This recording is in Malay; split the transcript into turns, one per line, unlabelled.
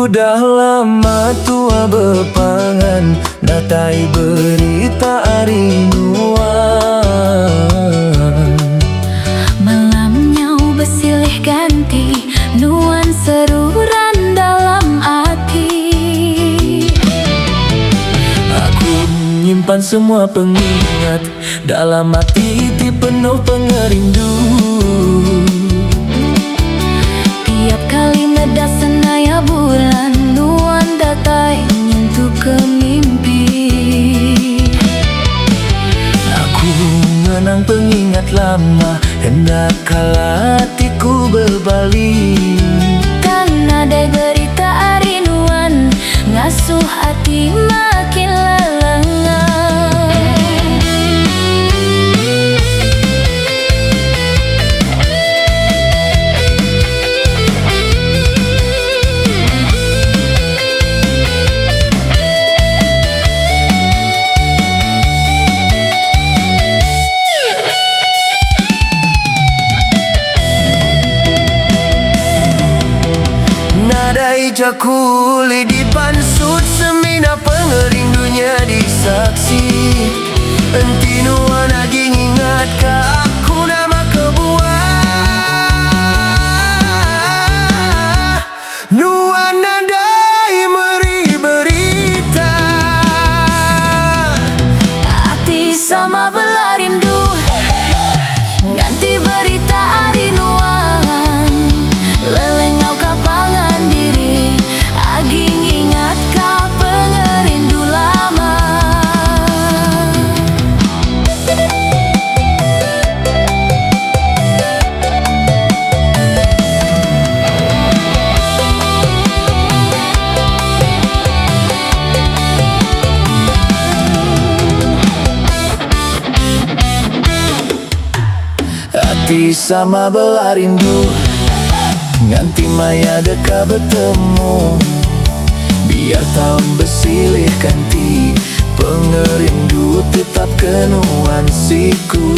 Dah lama tua bepangan, datai berita rinduan.
Malamnya bersilih ganti, nuan seruran dalam hati.
Aku menyimpan semua pengingat dalam hati penuh pengerindu.
Tiap kali medas senaya bulan, nuan datai nyentuh ke mimpi.
Aku mengenang pengingat lama, hendak kala hatiku berbalik.
Karena ada berita rinduan, ngasuh hati makin lelengan.
Nadai jakuli di pansut, semina pengerindunya disaksi. Enti nuan lagi ingat ke aku nama kebuah. Nuan nadai meri berita,
Hati sama belah rindu, ganti berita rinduan. Lelengau kapangan diri, aging ingat ka pengerindu lama.
hati sama belah rindu, nganti maya deka bertemu. Biar tahun bersilih ganti, pengerindu tetap kenuansiku.